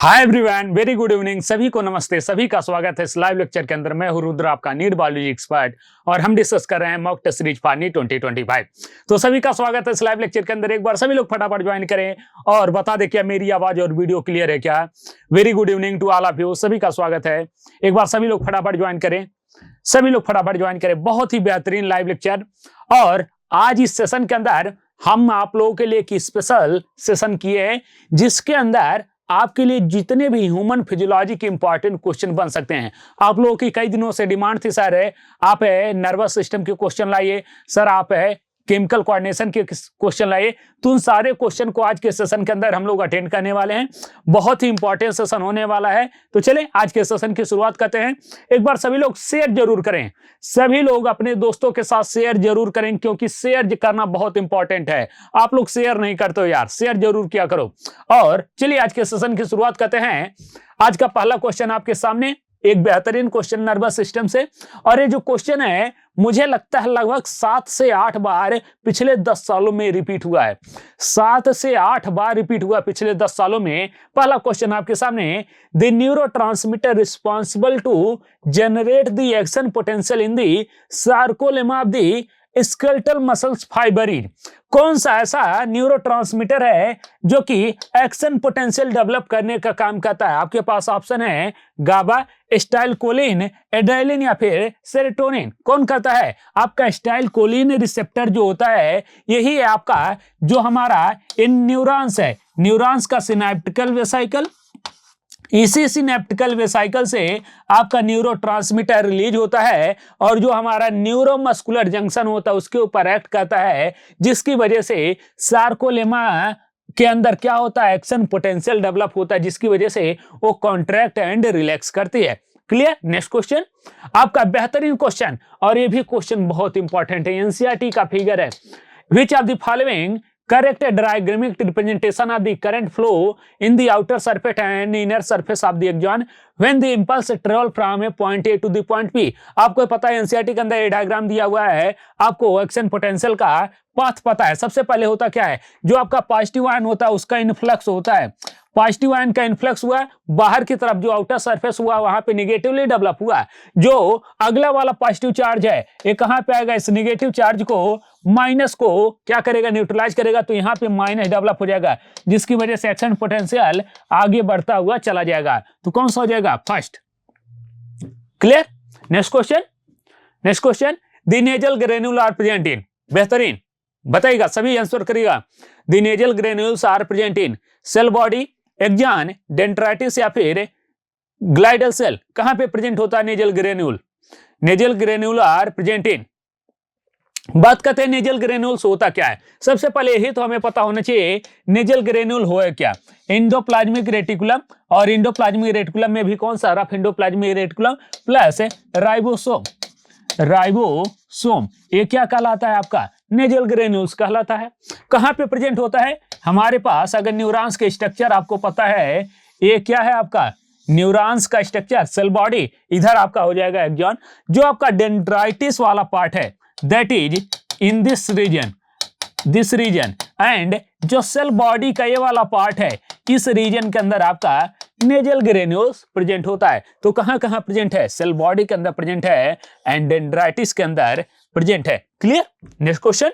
Hi everyone, very good evening. सभी को नमस्ते, सभी का स्वागत है इस लाइव लेक्चर के अंदर। मैं हूं रुद्र, आपका नीट बायोलॉजी एक्सपर्ट, और हम डिस्कस कर रहे हैं mock test series for NEET 2025। तो सभी का स्वागत है इस लाइव लेक्चर के अंदर। एक बार सभी लोग फटाफट ज्वाइन करें और बता दें क्या मेरी आवाज और वीडियो क्लियर है क्या। Very good evening to all of you, सभी का स्वागत है। एक बार सभी लोग फटाफट ज्वाइन करें, सभी लोग फटाफट ज्वाइन करें। बहुत ही बेहतरीन लाइव लेक्चर, और आज इस सेशन के अंदर हम आप लोगों के लिए एक स्पेशल सेशन किए हैं, जिसके अंदर आपके लिए जितने भी ह्यूमन फिजियोलॉजी के इंपॉर्टेंट क्वेश्चन बन सकते हैं। आप लोगों की कई दिनों से डिमांड थी, सर आप नर्वस सिस्टम के क्वेश्चन लाइए, सर आप केमिकल कोऑर्डिनेशन के क्वेश्चन लाइए। तो उन सारे क्वेश्चन को आज के सेशन के अंदर हम लोग अटेंड करने वाले हैं। बहुत ही इंपॉर्टेंट सेशन होने वाला है। तो चले आज के सेशन की शुरुआत करते हैं। एक बार सभी लोग शेयर जरूर करें, सभी लोग अपने दोस्तों के साथ शेयर जरूर करें, क्योंकि शेयर करना बहुत इंपॉर्टेंट है। आप लोग शेयर नहीं करते हो यार, शेयर जरूर किया करो। और चलिए आज के सेशन की शुरुआत करते हैं। आज का पहला क्वेश्चन आपके सामने, एक बेहतरीन क्वेश्चन नर्वस सिस्टम से। और ये जो क्वेश्चन है मुझे लगता है लगभग 7 से 8 बार पिछले 10 सालों में रिपीट हुआ है। 7 से 8 बार रिपीट हुआ पिछले 10 सालों में। पहला क्वेश्चन आपके सामने, the neurotransmitter responsible to generate the action potential in the sarcolemma of the skeletal muscles fiber is. कौन सा ऐसा न्यूरोट्रांसमीटर है जो कि एक्शन पोटेंशियल डेवलप करने का काम करता है? आपके पास ऑप्शन है गाबा, एस्टाइलकोलिन, एड्रेनलिन या फिर सेरोटोनिन। कौन करता है? आपका एस्टाइलकोलिन रिसेप्टर जो होता है, यही है आपका जो हमारा इन न्यूरॉन्स है, न्यूरॉन्स का सिनेप्टिकल वेसाइकल। इसी सिनेप्टिकल वेसाइकल से आपका न्यूरोट्रांसमीटर रिलीज होता है, और जो हमारा न्यूरोमस्कुलर जंक्शन होता है उसके ऊपर एक्ट करता है, जिसकी वजह से सार्कोलेमा के अंदर क्या होता है, एक्शन पोटेंशियल डेवलप होता है, जिसकी वजह से वो कॉन्ट्रैक्ट एंड रिलैक्स करती है। क्लियर? नेक्स्ट क्वेश्चन आपका बेहतरीन क्वेश्चन, और ये भी क्वेश्चन बहुत इंपॉर्टेंट है, एनसीईआरटी का फिगर है। Which of the following correct a diagrammatic representation of the current flow in the outer surface and inner surface of the axon when the impulse travel from a point A to the point B। आपको पता है NCERT के अंदर ये diagram दिया हुआ है, आपको एक्शन पोटेंशियल का पाथ पता है। सबसे पहले होता क्या है, जो आपका पॉजिटिव आयन होता है उसका इनफ्लक्स होता है। पॉजिटिव आयन का इन्फ्लक्स हुआ बाहर की तरफ, जो आउटर सरफेस हुआ वहां पे निगेटिवली डेवलप हुआ। जो अगला वाला पॉजिटिव चार्ज है ये कहां पे आएगा, इस निगेटिव चार्ज को, माइनस को क्या करेगा, न्यूट्रलाइज करेगा। तो यहां पे माइनस डेवलप हो जाएगा, जिसकी वजह से एक्शन पोटेंशियल आगे बढ़ता हुआ चला जाएगा। तो कौन सा हो जाएगा, first. Clear? Next question, next question, the Nissl granule are present in. बेहतरीन, बताइएगा, सभी आंसर करिएगा। The Nissl granules are present in cell body, axon, dendrites या फिर ग्लाइडल सेल। कहां पे प्रेजेंट होता है Nissl granule? Nissl granule are present in. बात करते हैं नेजल ग्रेन्यूल्स होता क्या है। सबसे पहले यही तो हमें पता होना चाहिए नेजल ग्रेन्यूल होए क्या। एंडोप्लाज्मिक रेटिकुलम, और एंडोप्लाज्मिक रेटिकुलम में भी कौन सा, rough endoplasmic reticulum plus ribosome. Ribosome ये क्या कहलाता है, आपका नेजल ग्रेन्यूल्स कहलाता है। कहां पे प्रेजेंट होता है हमारे पास? अगर न्यूरॉन्स के स्ट्रक्चर आपको पता है, ये क्या है आपका न्यूरॉन्स का स्ट्रक्चर, सेल बॉडी, इधर आपका हो जाएगा एक्सॉन। जो आपका डेंड्राइटिस वाला पार्ट है that is in this region, and जो सेल बॉडी का ये वाला पार्ट है, इस रीजन के अंदर आपका नेजल ग्रेन्यूल्स प्रेजेंट होता है। तो कहां कहां प्रेजेंट है? सेल बॉडी के अंदर प्रेजेंट है, एंड डेंड्राइटिस के अंदर प्रेजेंट है। Clear? Next question,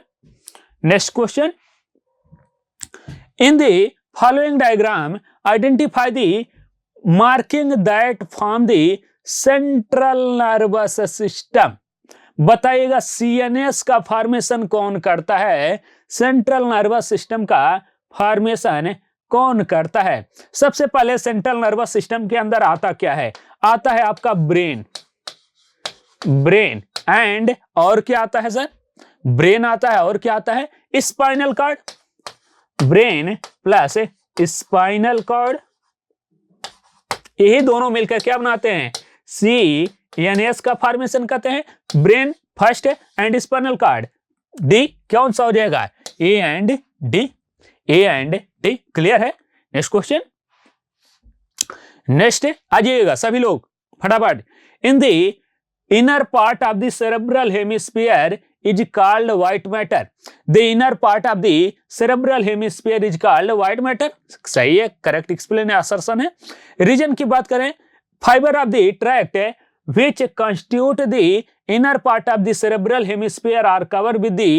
next question, in the following diagram identify the marking that from the central nervous system. बताइएगा सीएनएस का फॉर्मेशन कौन करता है, सेंट्रल नर्वस सिस्टम का फॉर्मेशन कौन करता है? सबसे पहले सेंट्रल नर्वस सिस्टम के अंदर आता क्या है, आता है आपका ब्रेन, ब्रेन एंड, और क्या आता है सर, ब्रेन आता है, और क्या आता है, spinal cord. Brain plus spinal cord, यही दोनों मिलकर क्या बनाते हैं, सीएनएस का फॉर्मेशन करते हैं। Brain first and spinal cord, D कौन सा हो जाएगा, A and D, A and D. Clear है? नेक्स्ट क्वेश्चन, नेक्स्ट आ जाइएगा सभी लोग फटाफट। In the inner part of the cerebral hemisphere is called white matter. The inner part of the cerebral hemisphere is called white matter. सही है, correct explain assertion है. Reason की बात करें, fibre of the tract which constitute the inner part of the cerebral hemisphere are covered with the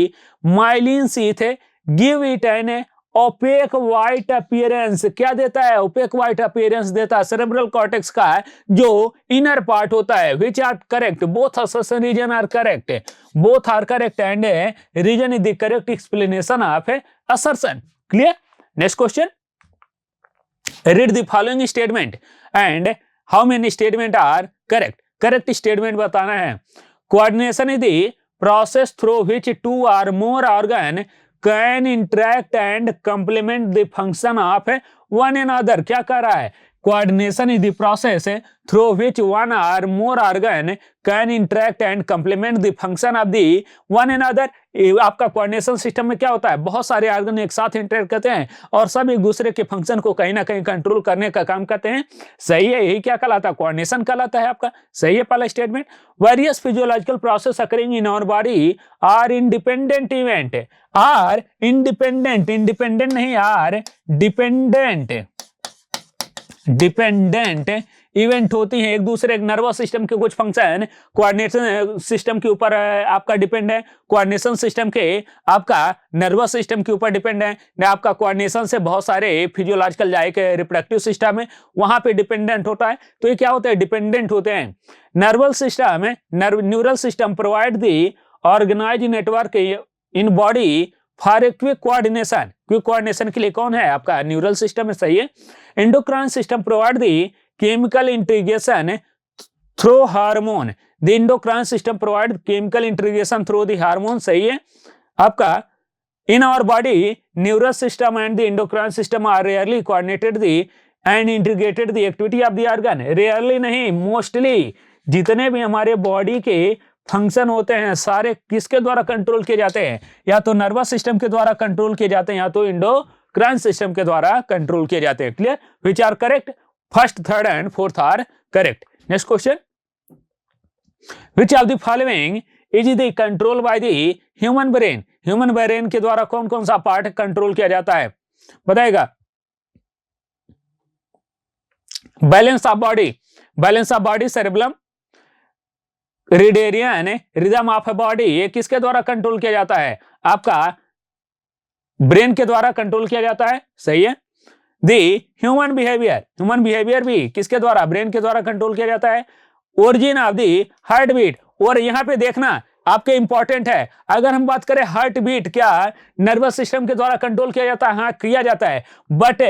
myelin sheath, give it an opaque white appearance. क्या देता है? opaque white appearance देता है cerebral cortex का जो inner part होता है. which are correct, both assertion region are correct, both are correct and region is the correct explanation of assertion. Clear? Next question, read the following statement and how many statement are correct. Correct statement बताना है. Coordination is the process through which two or more organ can interact and complement the function of one another. क्या कह रहा है? Coordination is the process through which one or more organ can interact and complement the function of the one another. आपका coordination system में क्या होता है? बहुत सारे ऑर्गन एक साथ इंटरैक्ट करते हैं और सब एक दूसरे के फंक्शन को कहीं ना कहीं कंट्रोल करने का काम करते हैं. सही है, यही क्या कहलाता है? कोऑर्डिनेशन कहलाता है आपका. सही है पहला statement. Various physiological process occurring in our body are independent event. Are independent, independent नहीं, आर डिपेंडेंट, डिपेंडेंट इवेंट होती हैं एक दूसरे. नर्वस सिस्टम के कुछ फंक्शन कोऑर्डिनेशन सिस्टम के ऊपर आपका डिपेंड है, कोऑर्डिनेशन सिस्टम के आपका नर्वस सिस्टम के ऊपर डिपेंड है. आपका कोऑर्डिनेशन से बहुत सारे फिजियोलॉजिकल जाए के रिप्रोडक्टिव सिस्टम है वहां पे डिपेंडेंट होता है. तो ये क्या होते हैं? डिपेंडेंट होते हैं. Neural system, neural system provide the organise network in body for a quick coordination. Quick coordination के लिए कौन है? आपका न्यूरल सिस्टम है. सही है. Endocrine system provide the chemical integration through hormone. The endocrine system provide chemical integration through the hormone. सही है. आपका in our body neural system and the endocrine system are rarely coordinated the and integrated the activity of the organ. Rarely नहीं, mostly जितने भी हमारे body के function होते हैं सारे किसके द्वारा कंट्रोल किए जाते हैं? या तो नर्वस सिस्टम के द्वारा कंट्रोल किए जाते हैं या तो एंडोक्राइन सिस्टम के द्वारा कंट्रोल किए जाते हैं. Clear? Which are correct? First, third and fourth are correct. Next question, which of the following is the control by the human brain. Human brain के द्वारा कौन कौन सा पार्ट कंट्रोल किया जाता है? बताएगा. Balance of body, balance of body cerebrum. रिडेरियन रिदम ऑफ बॉडी, ये किसके द्वारा कंट्रोल किया जाता है? आपका ब्रेन के द्वारा कंट्रोल किया जाता है. सही है. दी ह्यूमन बिहेवियर, ह्यूमन बिहेवियर भी किसके द्वारा? ब्रेन के द्वारा कंट्रोल किया जाता है. Origin of the heart beat, और यहां पे देखना आपके इंपॉर्टेंट है. अगर हम बात करें हार्ट बीट क्या नर्वस सिस्टम के द्वारा कंट्रोल किया जाता है? हाँ, किया जाता है. बट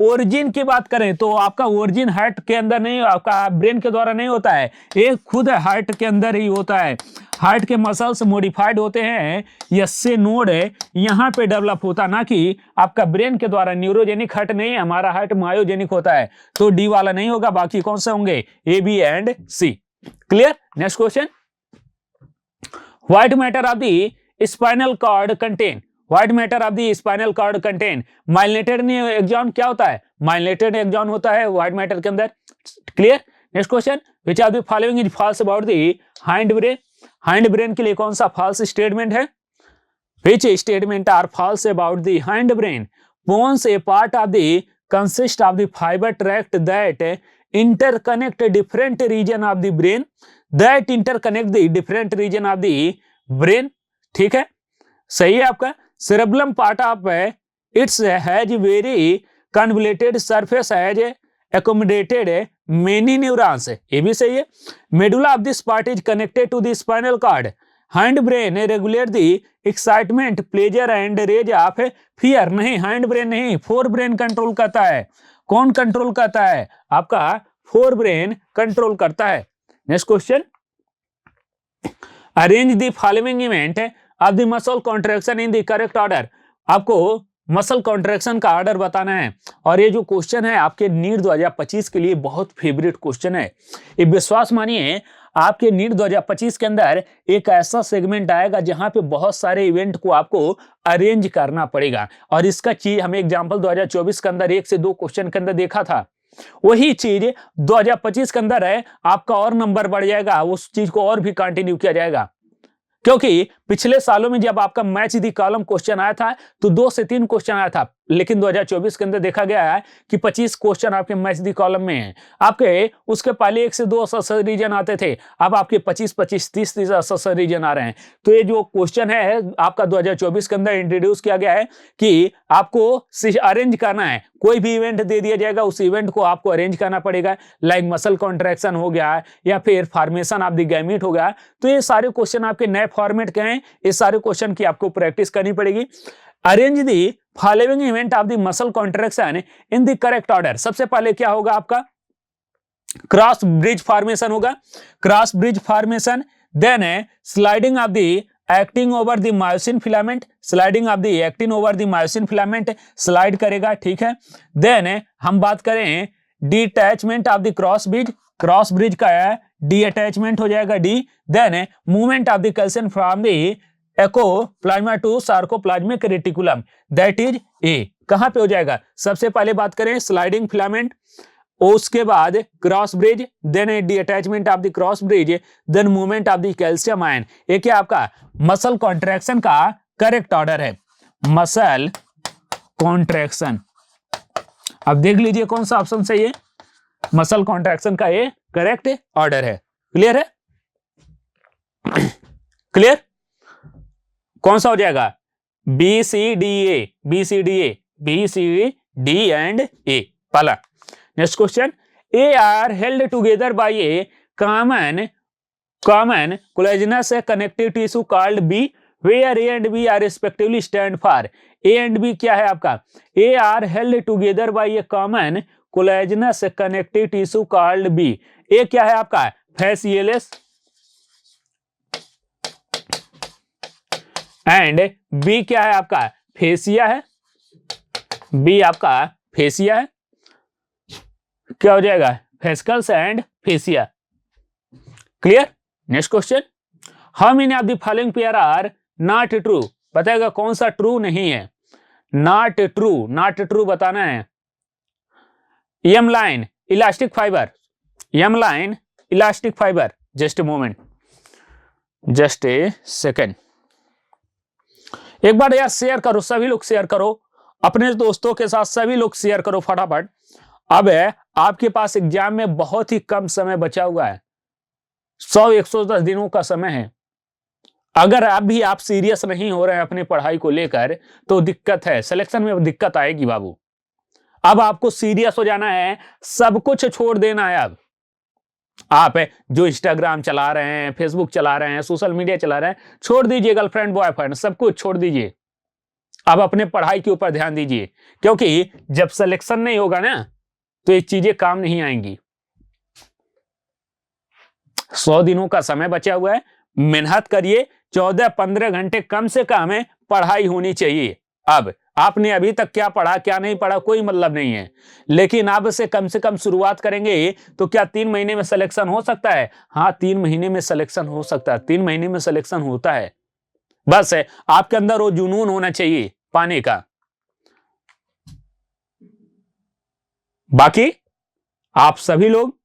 ओरिजिन की बात करें तो आपका ओरिजिन हार्ट के अंदर नहीं, आपका ब्रेन के द्वारा नहीं होता है. ये खुद हार्ट के अंदर ही होता है. हार्ट के मसल्स मॉडिफाइड होते हैं, यसे नोड यहाँ पे डेवलप होता, ना कि आपका ब्रेन के द्वारा. न्यूरोजेनिक हार्ट नहीं, हमारा हार्ट मायोजेनिक होता है. तो डी वाला नहीं होगा, बाकी कौन से होंगे? A, B and C. Clear? Next question, white matter of the spinal cord contain. White matter of the spinal cord contain myelinated axon. क्या होता है? माइलिनेटेड एक्सॉन होता है व्हाइट मैटर के अंदर. Clear? Next question, which of the following is false about the hind brain. Hind brain के लिए कौन सा फॉल्स स्टेटमेंट है? Which statement are false about the hind brain? Pons a part of the consist of the fibre tract that interconnect different region of the brain. That interconnect the different region of the brain. ठीक है. सही है आपका. Cerebrum part of its has very convoluted surface has accommodated many neurons. ये भी सही है. medulla of this part is connected to the spinal cord. hind brain regulate the excitement, pleasure and rage of fear. नहीं, hind brain नहीं, fore brain control करता है. कौन control करता है? आपका fore brain कंट्रोल करता है. Next question, arrange the following event of the muscle contraction in the correct order. आपको मसल कॉन्ट्रैक्शन का ऑर्डर बताना है. और ये जो क्वेश्चन है आपके नीट 2025 के लिए बहुत फेवरेट क्वेश्चन है. ये विश्वास मानिए आपके नीट 2025 के अंदर एक ऐसा सेगमेंट आएगा जहां पे बहुत सारे इवेंट को आपको अरेंज करना पड़ेगा. और इसका चीज हमें एग्जांपल 2024 के अंदर 1 से 2 क्वेश्चन के अंदर देखा था. वही चीज 2025 के अंदर है, आपका और नंबर बढ़ जाएगा, उस चीज को और भी कंटिन्यू किया जाएगा. क्योंकि पिछले सालों में जब आपका मैच दी कॉलम क्वेश्चन आया था तो 2 से 3 क्वेश्चन आया था, लेकिन 2024 के अंदर देखा गया है कि 25 क्वेश्चन आपके मैच दी कॉलम में हैं। आपके उसके पहले 1 से 2 असर रीजन आते थे, अब आपके 25-25, 30-30 असर रीजन आ रहे हैं। तो ये जो क्वेश्चन है आपका 2024 के अंदर इंट्रोड्यूस किया गया है कि आपको अरेंज करना है, कोई भी इवेंट दे दिया जाएगा, उस इवेंट को आपको अरेंज करना पड़ेगा, लाइक मसल कॉन्ट्रैक्शन हो गया या फिर फॉर्मेशन ऑफ द गैमीट हो गया। तो ये सारे क्वेश्चन आपके नए फॉर्मेट के हैं, इस सारे क्वेश्चन की आपको प्रैक्टिस करनी पड़ेगी। Arrange the following event of the muscle contraction in the correct order. सबसे पहले क्या होगा आपका क्रॉस ब्रिज फॉर्मेशन होगा, क्रॉस ब्रिज फॉर्मेशन, देन है sliding of the acting over the myosin filament, sliding of the actin over the myosin filament, slide करेगा, ठीक है। देन हम बात करें detachment of the cross bridge, cross bridge का है डी अटैचमेंट हो जाएगा डी। Then movement of the calcium from the ectoplasm to sarcoplasmic reticulum, that is A. कहां पे हो जाएगा, सबसे पहले बात करें स्लाइडिंग फिलामेंट, उसके बाद cross bridge, then detachment of the cross bridge, then movement of the calcium ion. ये क्या आपका मसल कॉन्ट्रैक्शन का करेक्ट ऑर्डर है, मसल कॉन्ट्रैक्शन। अब देख लीजिए कौन सा ऑप्शन सही है, मसल कॉन्ट्रैक्शन का ये करेक्ट ऑर्डर है। क्लियर है, क्लियर, कौन सा हो जाएगा, B C D A, B C D A, B C D and A पहला। Next question, A are held together by a common collagenous connective tissue called B, where A and B are respectively stand for. A and B क्या है आपका, A are held together by a common collagenous connective tissue called B. A क्या है आपका फेसियलिस and B क्या है आपका fascia है, बी आपका फेसिया है, क्या हो जाएगा fascicles and fascia. Clear. Next question, how many of the following pair are not true. बताएगा कौन सा ट्रू नहीं है, नॉट ट्रू, नॉट ट्रू बताना है। M line elastic fibre, M line elastic fibre, just a moment, just a second. एक बार यार शेयर करो, सभी लोग शेयर करो अपने दोस्तों के साथ, सभी लोग शेयर करो फटाफट। अब है आपके पास एग्जाम में बहुत ही कम समय बचा हुआ है, 100-110 दिनों का समय है। अगर आप सीरियस नहीं हो रहे हैं अपनी पढ़ाई को लेकर तो दिक्कत है, सिलेक्शन में दिक्कत आएगी बाबू। अब आपको सीरियस हो जाना है, सब कुछ छोड़ देना है। अब आप जो इंस्टाग्राम चला रहे हैं, फेसबुक चला रहे हैं, सोशल मीडिया चला रहे हैं, छोड़ दीजिए, गर्लफ्रेंड बॉयफ्रेंड सब कुछ छोड़ दीजिए। अब अपने पढ़ाई के ऊपर ध्यान दीजिए, क्योंकि जब सिलेक्शन नहीं होगा ना तो ये चीजें काम नहीं आएंगी। 100 दिनों का समय बचा हुआ है, मेहनत करिए, 14-15 घंटे कम से कम है पढ़ाई होनी चाहिए। अब आपने अभी तक क्या पढ़ा क्या नहीं पढ़ा कोई मतलब नहीं है, लेकिन अब से कम शुरुआत करेंगे तो क्या 3 महीने में सिलेक्शन हो सकता है। हाँ 3 महीने में सिलेक्शन हो सकता है, 3 महीने में सिलेक्शन होता है। बस है आपके अंदर वो जुनून होना चाहिए पाने का। बाकी आप सभी लोग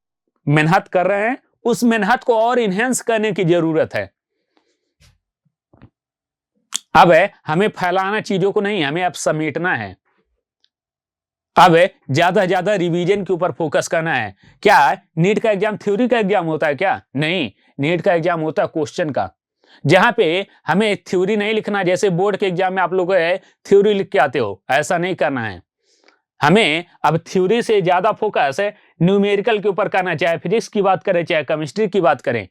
मेहनत कर रहे हैं, उस मेहनत को और इनहेंस करने की जरूरत है। अब है हमें फैलाना चीजों को नहीं, हमें अब समेटना है। अब ज्यादा ज्यादा रिवीजन के ऊपर फोकस करना है। क्या नीट का एग्जाम थ्योरी का एग्जाम होता है क्या, नहीं, नीट का एग्जाम होता है क्वेश्चन का, जहां पे हमें थ्योरी नहीं लिखना। जैसे बोर्ड के एग्जाम में आप लोग थ्योरी लिख के आते हो, ऐसा नहीं करना है। हमें अब थ्योरी से ज्यादा फोकस है न्यूमेरिकल के ऊपर करना, चाहे फिजिक्स की बात करें चाहे केमिस्ट्री की बात करें।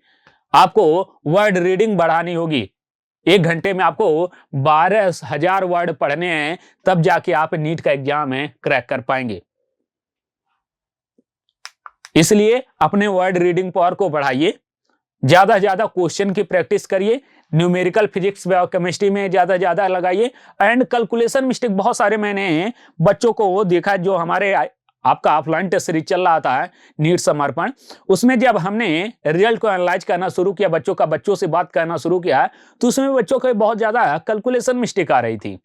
आपको वर्ड रीडिंग बढ़ानी होगी। 1 घंटे में आपको 12,000 वर्ड पढ़ने हैं, तब जाके आप नीट का एग्जाम क्रैक कर पाएंगे। इसलिए अपने वर्ड रीडिंग पावर को बढ़ाइए, ज्यादा से ज्यादा क्वेश्चन की प्रैक्टिस करिए, न्यूमेरिकल फिजिक्स केमिस्ट्री में ज्यादा लगाइए। एंड कैलकुलेशन मिस्टेक बहुत सारे मैंने बच्चों को देखा, जो हमारे आपका ऑफलाइन टेस्ट सीरीज चल रहा था नीट समर्पण, उसमें जब हमने रिजल्ट को एनालाइज करना शुरू किया, बच्चों से बात करना शुरू किया, तो उसमें बच्चों को बहुत ज्यादा कैलकुलेशन मिस्टेक आ रही थी।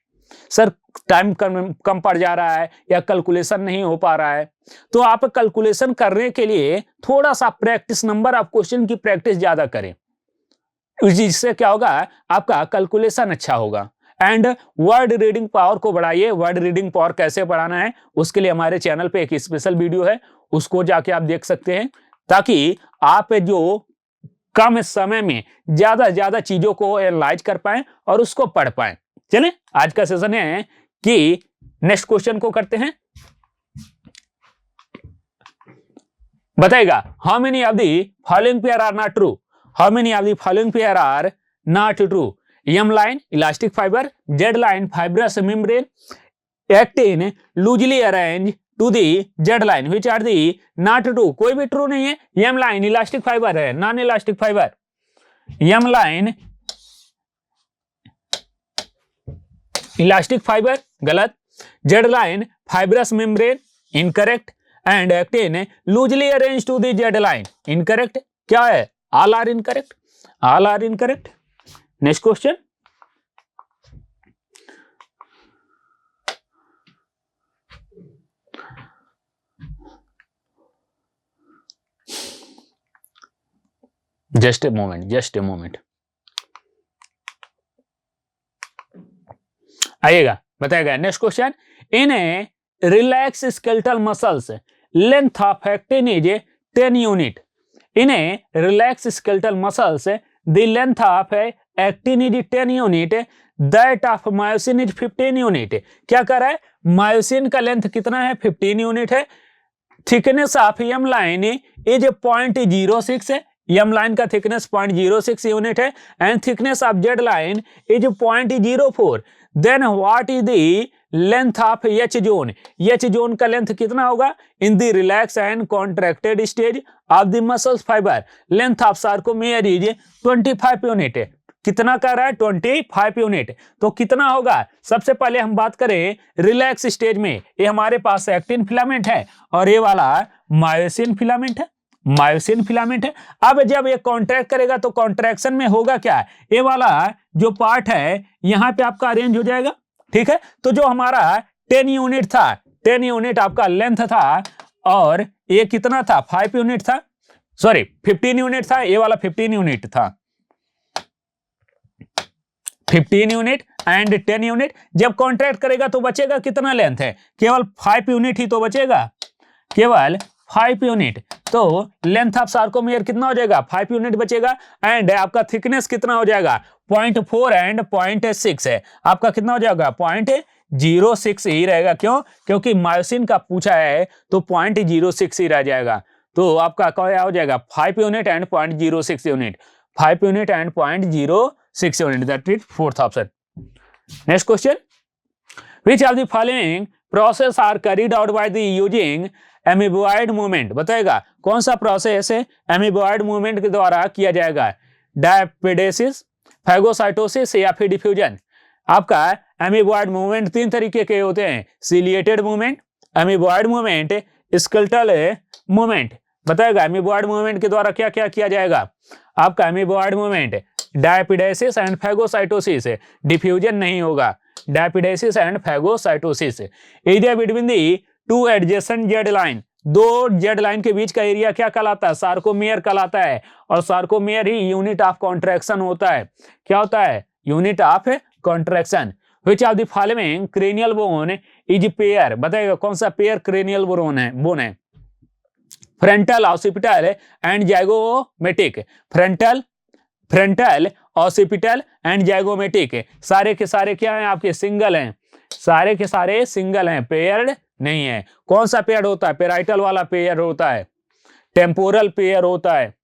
सर टाइम कम पड़ जा रहा है या कैलकुलेशन नहीं हो पा रहा है। तो आप कैलकुलेशन करने के लिए थोड़ा सा प्रैक्टिस, नंबर ऑफ क्वेश्चन की प्रैक्टिस ज्यादा करें। जिससे क्या होगा, आपका कैलकुलेशन अच्छा होगा। एंड वर्ड रीडिंग पावर को बढ़ाइए। वर्ड रीडिंग पावर कैसे बढ़ाना है, उसके लिए हमारे चैनल पे एक स्पेशल वीडियो है, उसको जाके आप देख सकते हैं, ताकि आप जो कम समय में ज्यादा से ज्यादा चीजों को एनालाइज कर पाए और उसको पढ़ पाए। चलें, आज का सेशन है कि नेक्स्ट क्वेश्चन को करते हैं। बताएगा, how many of the following pair are not true. How many of the following pair are not true. M line elastic fiber, Z line fibrous membrane, actin loosely arranged to the Z line, which are the not true। कोई भी true नहीं है। M line elastic fiber है, non elastic fibre. M line elastic fibre गलत। Z line fibrous membrane incorrect and actin loosely arranged to the Z line incorrect। क्या है, all are incorrect, all are incorrect। Next question, just a moment आइएगा, बताएगा। Next question, in A relax skeletal muscles length of actin is 10 unit. In A relax skeletal muscles the length of actin is 10 unit, that of myosin is 15 unit. क्या कर रहा है, myosin का length कितना है, 15 unit है। Thickness of M line is 0.06 है, M line का थिकनेस 0.06 यूनिट है। And thickness of Z line is 0.04। Then what is the length of H zone. H zone का लेंथ कितना होगा in the relax and contracted stage of the muscles fibre. Length of sarcomere is 25 unit है। कितना कर रहा है, 25 unit. तो कितना होगा, सबसे पहले हम बात करें रिलैक्स स्टेज में, ये हमारे पास एक्टिन फिलामेंट है और ये वाला मायोसिन फिलामेंट है, मायोसिन फिलामेंट है। अब जब ये कॉन्ट्रैक्ट करेगा तो कॉन्ट्रैक्शन में होगा क्या, ये वाला जो पार्ट है यहां पे आपका अरेंज हो जाएगा, ठीक है। तो जो हमारा 10 यूनिट था, 10 यूनिट आपका लेंथ था और ये कितना था, 5 यूनिट था, सॉरी 15 यूनिट था, ये वाला 15 यूनिट था, 15 यूनिट एंड 10 यूनिट। जब कॉन्ट्रैक्ट करेगा तो बचेगा कितना लेंथ है, केवल 5 यूनिट ही तो बचेगा, केवल 5 यूनिट। तो लेंथ ऑफ सार्कोमेयर कितना हो जाएगा, 5 यूनिट बचेगा। एंड आपका थिकनेस कितना हो जाएगा, 0.4 एंड 0.6 है, आपका कितना हो जाएगा 0.06 ही रहेगा। क्यों, क्योंकि मायोसिन का पूछा है तो 0.06 ही रह जाएगा। तो आपका क्या हो जाएगा, 5 unit and 0.06 unit, 5 unit and 0.06 unit, that is fourth option. Next question, which of the following process are carried out by the using amoeboid movement. बताएगा कौन सा प्रोसेस है एमीबॉइड मूवमेंट के द्वारा किया जाएगा, डायपिडेसिस, फैगोसाइटोसिस या फिर डिफ्यूजन। आपका एमीबॉइड मूवमेंट 3 तरीके के होते हैं, ciliated movement, amoeboid movement, skeletal movement. बताएगा एमीबॉइड मूवमेंट के द्वारा क्या क्या किया जाएगा, आपका amoeboid movement diapedesis and phagocytosis, diffusion नहीं होगा, diapedesis and phagocytosis. Area between the 2 adjacent Z line, 2 Z line के बीच का एरिया क्या कहलाता है, सार्कोमेयर कहलाता है। और sarcomere he unit of contraction होता है, क्या होता है, unit of contraction. Which of the following cranial bone is pair. बताइएगा कौन सा पेयर क्रेनियल बोन है, frontal, occipital and zygomatic. Frontal, occipital and zygomatic, सारे के सारे क्या हैं आपके, सिंगल हैं, सारे के सारे सिंगल हैं, पेयर्ड नहीं है। कौन सा पेयर होता है, पेराइटल वाला पेयर होता है, टेम्पोरल पेयर होता है।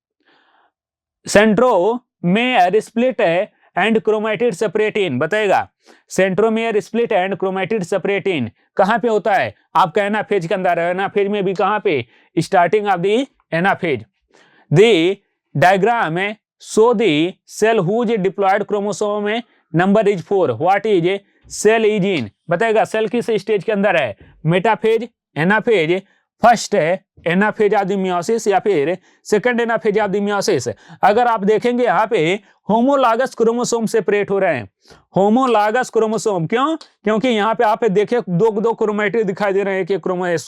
Centromere split and chromatid separation. बताएगा centromere split and chromatid separation कहां पे होता है, आपका एनाफेज के अंदर है। एनाफेज में भी कहां पे, starting of the anaphase. The diagram show the cell whose diploid chromosome number is 4, what is cell is in. बताएगा सेल किस स्टेज के अंदर है, metaphase, anaphase, first anaphase of the meiosis या फिर second anaphase of the meiosis. अगर आप देखेंगे यहाँ पे होमोलॉगस क्रोमोसोम सेपरेट हो रहे हैं, होमोलॉगस क्रोमोसोम। क्यों? क्योंकि यहाँ पे आप देखिए दो क्रोमेटिड दिखाई दे रहे हैं एक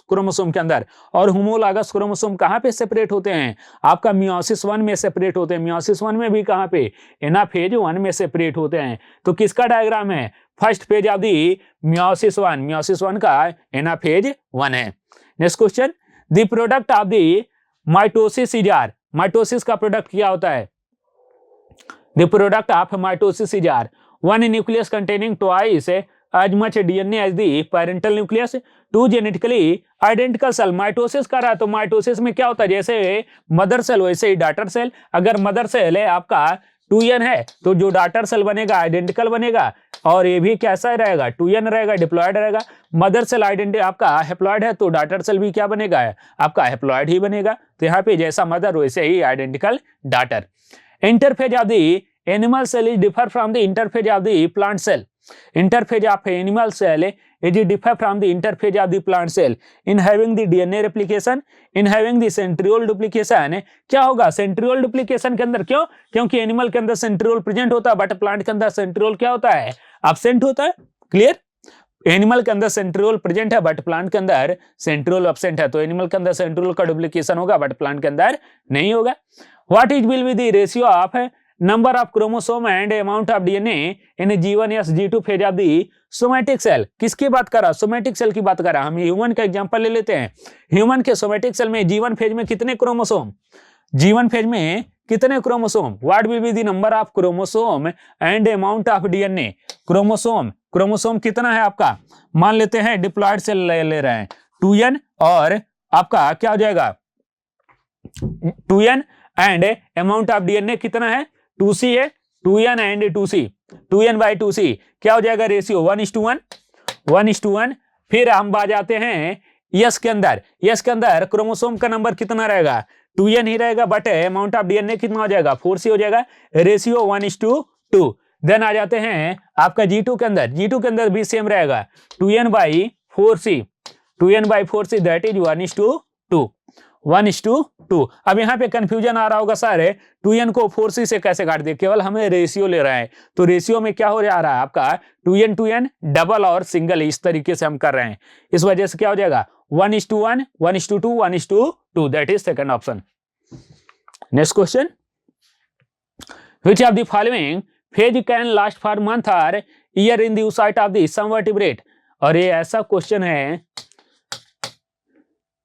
क्रोमोसोम के अंदर, और होमोलॉगस क्रोमोसोम कहाँ पे सेपरेट होते हैं? आपका मियोसिस 1 में सेपरेट होते हैं। मियोसिस 1 में भी कहाँ पे? एनाफेज 1 में सेपरेट होते हैं। तो किसका डायग्राम है? First phase of the meiosis 1, meiosis 1 का एनाफेज 1 है। Next question, the product of the mitosis is are. Mitosis का प्रोडक्ट क्या होता है? The product of mitosis is are one nucleus containing twice as much DNA as the parental nucleus, two genetically identical cell. Mitosis कर रहा है तो mitosis में क्या होता है? जैसे मदर सेल वैसे ही डाटर सेल। अगर मदर सेल है आपका 2n है तो जो डाटर सेल बनेगा आइडेंटिकल बनेगा, और ये भी कैसा रहेगा? 2n रहेगा, डिप्लॉयड रहेगा। मदर सेल आइडेंटिटी आपका हैप्लॉयड है तो डाटर सेल भी क्या बनेगा? आपका हैप्लॉयड ही बनेगा। तो यहाँ पे जैसा मदर वैसे ही identical daughter. Interphase of the animal cell is differ from the interphase of the plant cell. Interphase of animal cell is differ from the interphase of the plant cell in having the DNA replication, in having the centriole duplication। क्या होगा? centriole duplication के अंदर। क्यों? क्योंकि animal के अंदर centriole present होता है, बट प्लांट के अंदर centriole क्या होता है? absent होता है। क्लियर? एनिमल के अंदर सेंट्रियोल प्रेजेंट है बट प्लांट के अंदर सेंट्रियोल एब्सेंट है। तो एनिमल के अंदर सेंट्रियोल का डुप्लीकेशन होगा बट प्लांट के अंदर नहीं होगा। What is will be the ratio of number of chromosome and amount of DNA in G1 या G2 phase of the somatic cell. किसकी बात कर रहा? सोमैटिक सेल की बात कर रहा। हम ह्यूमन का एग्जांपल ले लेते हैं। ह्यूमन के सोमैटिक सेल में G1 फेज में कितने क्रोमोसोम? G1 फेज में कितने chromosome? What will be the number of chromosome and amount of DNA. Chromosome कितना है आपका? मान लेते हैं डिप्लॉयड सेल ले रहे हैं 2n, और आपका क्या हो जाएगा? 2n and amount of DNA कितना है? 2c है। 2n and 2c, 2n by 2c क्या हो जाएगा? रेशियो 1:1, 1:1। फिर हम आ जाते हैं यस के अंदर। यस के अंदर क्रोमोसोम का नंबर कितना रहेगा? 2n ही रहेगा, बट अमाउंट ऑफ डीएनए कितना हो जाएगा? 4c हो जाएगा। रेशियो 1:2। देन आ जाते हैं आपका G2 के अंदर। G2 के अंदर भी सेम रहेगा 2n/4c, 2n/4c दैट इज 1:2, 1:2। अब यहाँ पे कंफ्यूजन आ रहा होगा सर 2n को 4c से कैसे काट दिया? केवल हमें रेशियो ले रहा है, तो रेशियो में क्या हो जा रहा है आपका? 2n डबल और सिंगल, इस तरीके से हम कर रहे हैं। इस वजह से क्या हो जाएगा? 1:1, 1:2, 1:2 that is second option. Next question, which of the following phase can last for month or year in the oocyte of the some vertebrate. और ये ऐसा क्वेश्चन है,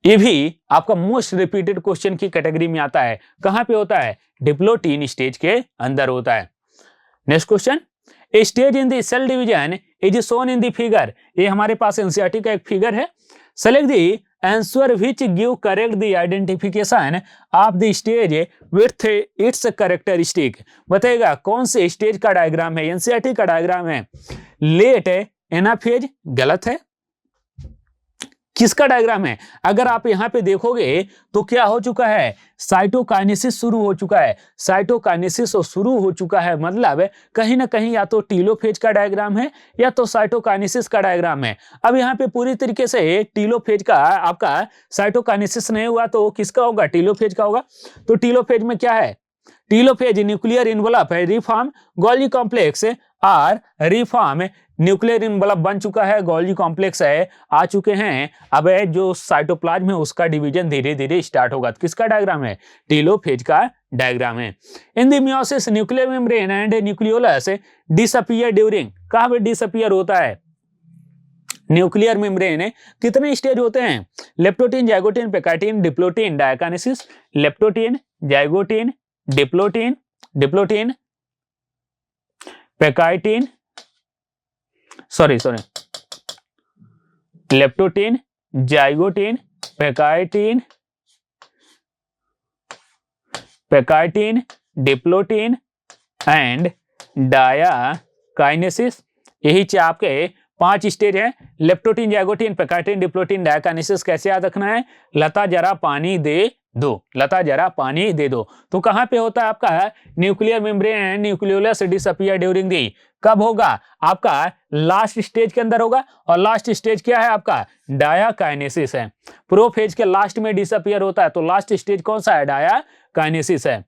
ये भी आपका मोस्ट रिपीटेड क्वेश्चन की कैटेगरी में आता है। कहां पे होता है? डिप्लोटीन स्टेज के अंदर होता है। Next question, a stage in the cell division is shown in the figure. ये हमारे पास एनसीईआरटी का एक फिगर है। Select the answer which give correct the identification of the stage with its characteristic. बताइएगा कौन से स्टेज का डायग्राम है? एनसीईआरटी का डायग्राम है। लेट एनाफेज गलत है। किसका डायग्राम है? अगर आप यहां पे देखोगे तो क्या हो चुका है? साइटोकाइनेसिस शुरू हो चुका है। साइटोकाइनेसिस शुरू हो चुका है मतलब कहीं ना कहीं या तो टीलोफेज का डायग्राम है या तो साइटोकाइनेसिस का डायग्राम है। अब यहाँ पे पूरी तरीके से टीलोफेज का आपका साइटोकाइनेसिस नहीं हुआ तो किसका होगा? टीलोफेज का होगा। तो टीलोफेज में क्या है? टीलोफेज न्यूक्लियर इनवलप है, रिफॉर्म गोल्गी कॉम्प्लेक्स और रिफॉर्म न्यूक्लियर इनवलप बन चुका है, गोल्गी कॉम्प्लेक्स है आ चुके हैं। अब जो साइटोप्लाज्म है उसका डिवीजन धीरे धीरे स्टार्ट होगा। तो किसका डायग्राम है? टीलोफेज का डायग्राम है। In the meiosis nuclear membrane and nucleolus disappear during. कहां पे डिसअपीयर होता है? Nuclear membrane. कितने स्टेज होते हैं? Leptotene, zygotene, pachytene, diplotene, diakinesis. Leptotene, zygotene, diplotene, pachytene, leptotene, zygotene, pachytene, diplotene and diakinesis. यही आपके 5 स्टेज है। Leptotene, zygotene, pachytene, diplotene, diakinesis. कैसे याद रखना है? लता जरा पानी दे दो, लता जरा पानी दे दो। तो कहां पे होता है आपका nuclear membrane and nucleolus disappear during the, कब होगा आपका लास्ट स्टेज के अंदर होगा, और लास्ट स्टेज क्या है आपका डायाकाइनेसिस है। प्रोफेज के लास्ट में डिसअपियर होता है, तो लास्ट स्टेज कौन सा है डायाकाइनेसिस है।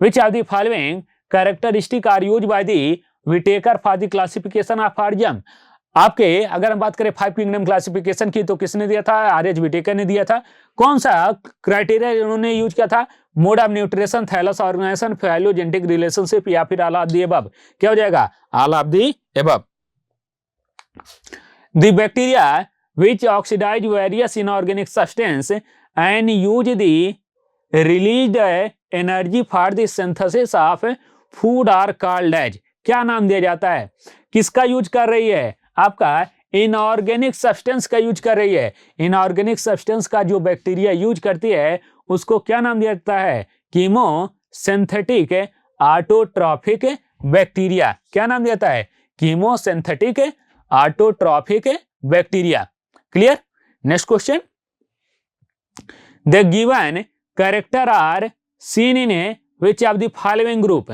Which of the following characteristic are used by the Whittaker for the classification of organ. आपके अगर हम बात करें 5 किंगडम क्लासिफिकेशन की, तो किसने दिया था, आर.एच. विटेकर ने दिया था। कौन सा क्राइटेरिया उन्होंने यूज किया था, mode of nutrition, thallus organisation, phylogenetic relationship, या फिर ऑल ऑफ द अबव। क्या हो जाएगा all of the above. The bacteria which oxidize various inorganic substance and use the released energy for the synthesis of food are called as, क्या नाम दिया जाता है, किसका यूज कर रही है, आपका इनऑर्गेनिक सब्सटेंस का यूज कर रही है। इनऑर्गेनिक सब्सटेंस का जो बैक्टीरिया यूज करती है उसको क्या नाम दिया जाता है, कीमोसिंथेटिक ऑटोट्रॉफिक बैक्टीरिया। क्या नाम दिया जाता है, chemosynthetic autotrophic bacteria. Clear. Next question, the given character are seen in which of the following group.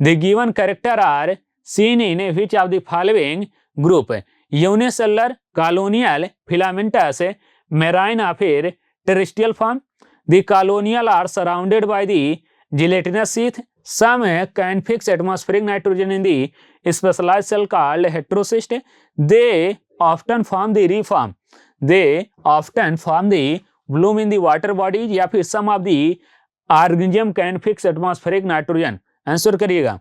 The given character are seen in which of the following group, unicellular, colonial, filamentous, marine, या फिर terrestrial form. The colonial are surrounded by the gelatinous sheath, some can fix atmospheric nitrogen in the specialized cell called heterocyst. They often form the reform. They often form the bloom in the water bodies, या फिर some of the organism can fix atmospheric nitrogen. Answer करिएगा,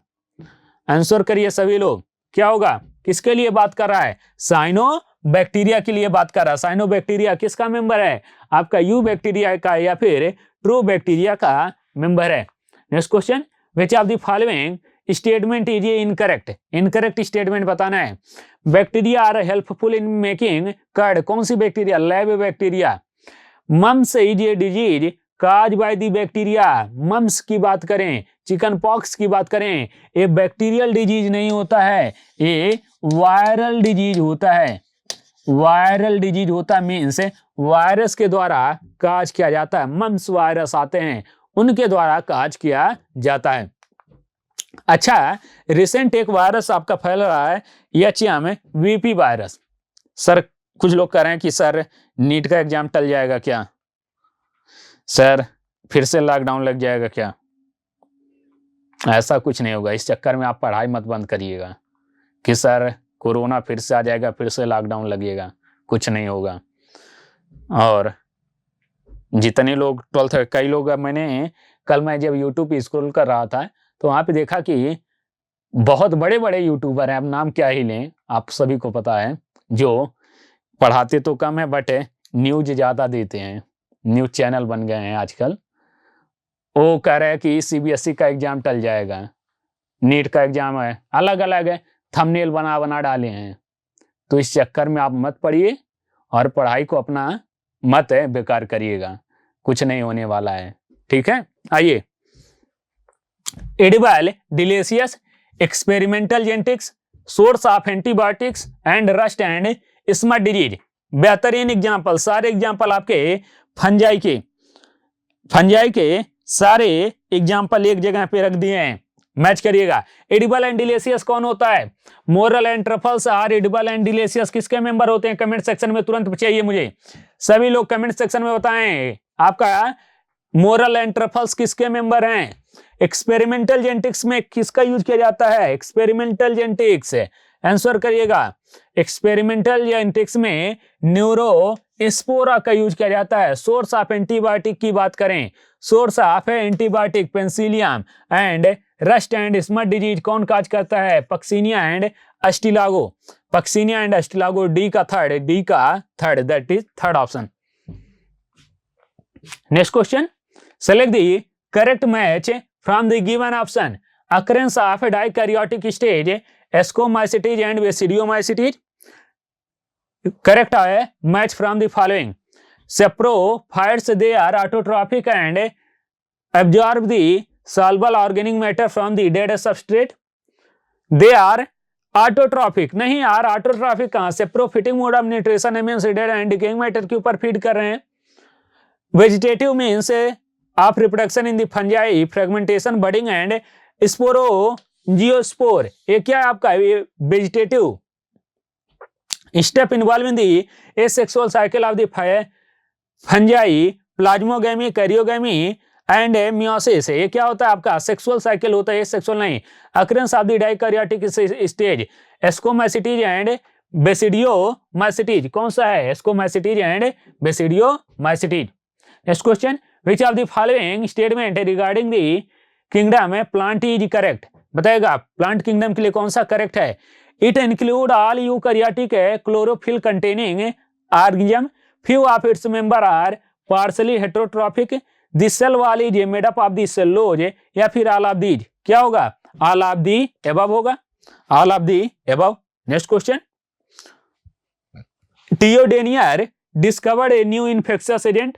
answer करिए सभी लोग। क्या होगा, किसके लिए बात कर रहा है, साइनो बैक्टीरिया के लिए बात कर रहा है। साइनो बैक्टीरिया किसका मेंबर है, आपका यू बैक्टीरिया का या फिर ट्रू बैक्टीरिया का मेंबर है। Next question, which of the following statement is incorrect। Incorrect statement बताना है। Bacteria are helpful in making curd, कौन सी bacteria, LAB bacteria. Mumps is a disease cause by the bacteria, mumps की बात करें, chicken pox की बात करें, ये बैक्टीरियल डिजीज नहीं होता है, ये वायरल डिजीज होता है। वायरल डिजीज होता है मीन्स वायरस के द्वारा काज किया जाता है। मम्स वायरस आते हैं उनके द्वारा काज किया जाता है। अच्छा, रिसेंट एक वायरस आपका फैल रहा है एचएम वीपी वायरस। सर कुछ लोग कह रहे हैं कि सर नीट का एग्जाम टल जाएगा क्या, सर फिर से लॉकडाउन लग जाएगा क्या। ऐसा कुछ नहीं होगा, इस चक्कर में आप पढ़ाई मत बंद करिएगा कि सर कोरोना फिर से आ जाएगा, फिर से लॉकडाउन लगेगा, कुछ नहीं होगा। और जितने लोग 12th, कई लोग, मैंने कल मैं जब यूट्यूब पे स्क्रॉल कर रहा था तो वहां पे देखा कि बहुत बड़े बड़े यूट्यूबर हैं, अब नाम क्या ही लें, आप सभी को पता है, जो पढ़ाते तो कम है बट न्यूज ज्यादा देते हैं, न्यूज चैनल बन गए हैं आजकल। वो कह रहे हैं कि सीबीएसई का एग्जाम टल जाएगा, नीट का एग्जाम है, अलग अलग है, थंबनेल बना बना डाले हैं। तो इस चक्कर में आप मत पढ़िए और पढ़ाई को अपना मत बेकार करिएगा, कुछ नहीं होने वाला है, ठीक है। आइए, edible, delicious, experimental genetics, source of antibiotics and rust and smut disease. बेहतरीन एग्जांपल, सारे एग्जांपल आपके फंजाई के सारे एग्जांपल एक जगह पे रख दिए हैं, मैच करिएगा। एडिबल एंड डिलीशियस कौन होता है, morel and truffles are edible and delicious, किसके मेंबर होते हैं, कमेंट सेक्शन में तुरंत चाहिए मुझे, सभी लोग कमेंट सेक्शन में बताएं आपका मोरल एंड ट्रफल्स किसके मेंबर हैं। एक्सपेरिमेंटल जेनेटिक्स में किसका यूज किया जाता है, एक्सपेरिमेंटल जेनेटिक्स, आंसर करिएगा। एक्सपेरिमेंटल जेनेटिक्स में न्यूरोस्पोरा का यूज किया जाता है। सोर्स ऑफ एंटीबायोटिक की बात करें, source of antibiotic penicillium and rust and smut disease कौन काज करता है, Puccinia and Ustilago. Puccinia and Ustilago, D का third, that is third option. Next question, select the correct match from the given option, occurrence of dikaryotic stage, ascomycetes and basidiomycetes. Correct है match from the following, saprophytes they are autotrophic and absorb the soluble organic matter from the dead substrate, they are autotrophic. नहीं यार, autotrophic कहां से, saprophytic mode of nutrition means dead and decaying matter के ऊपर feed कर रहे हैं। Vegetative means of reproduction in the fungi, fragmentation, budding and sporangiospore. ये क्या है आपका vegetative step involve in the asexual cycle of the fungi, plasmogamy, karyogamy and meiosis. ये क्या होता है आपका सेक्सुअल साइकिल होता है, सेक्सुअल नहीं। Occurrence of the dikaryotic stage, ascomycetes and basidiomycetes. कौन सा है? Ascomycetes and basidiomycetes. Next question, which of the following statement regarding the kingdom plant is correct? बताएगा प्लांट किंगडम के लिए कौन सा करेक्ट है? It include all eukaryotic chlorophyll containing organism, few of its member are partially heterotrophic, the cell wall is made up of the cellulose, या फिर all of these? क्या होगा? all of the above होगा, all of the above. Next question, Theo Denier discovered a new infectious agent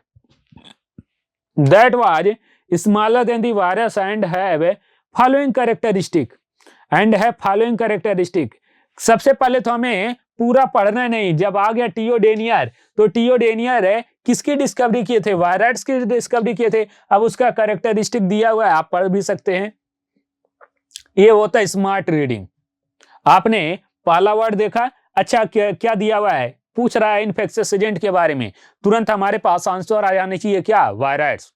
that was smaller than the virus and have following characteristic. सबसे पहले तो हमें पूरा पढ़ना नहीं, जब आ गया टियो डेनियर, तो टियो डेनियर है किसकी डिस्कवरी किए थे? वायरस की डिस्कवरी किए थे। अब उसका कैरेक्टरिस्टिक दिया हुआ है, आप पढ़ भी सकते हैं। ये होता है स्मार्ट रीडिंग। आपने पहला वर्ड देखा, अच्छा क्या दिया हुआ है, पूछ रहा है इन्फेक्शियस एजेंट के बारे में, तुरंत हमारे पास आंसर आ जाने चाहिए, क्या? Virus.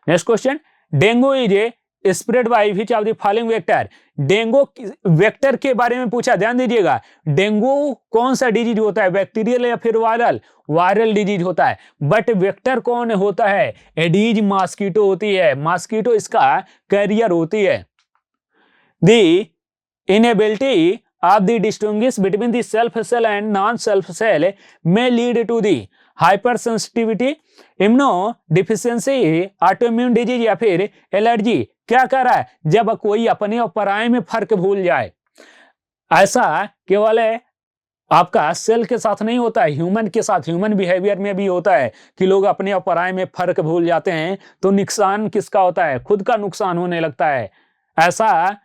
Next question, dengue is a spread by which of the following vector? Dengue vector के बारे में पूछा, ध्यान दीजिएगा। डेंगू कौन सा डिजीज होता है, बैक्टीरियल या फिर वायरल? वायरल डिजीज होता है। बट वेक्टर कौन होता है? एडीज मॉस्किटो होती है, मॉस्किटो इसका कैरियर होती है। The inability of the distinguish between the self cell and non self cell may lead to the hypersensitivity, immunodeficiency, autoimmune disease या फिर एलर्जी। क्या कह रहा है? जब कोई अपने और पराये में फर्क भूल जाए। ऐसा केवल आपका सेल के साथ नहीं होता है, ह्यूमन के साथ, ह्यूमन बिहेवियर में भी होता है कि लोग अपने और पराये में फर्क भूल जाते हैं, तो नुकसान किसका होता है? खुद का नुकसान होने लगता है। ऐसा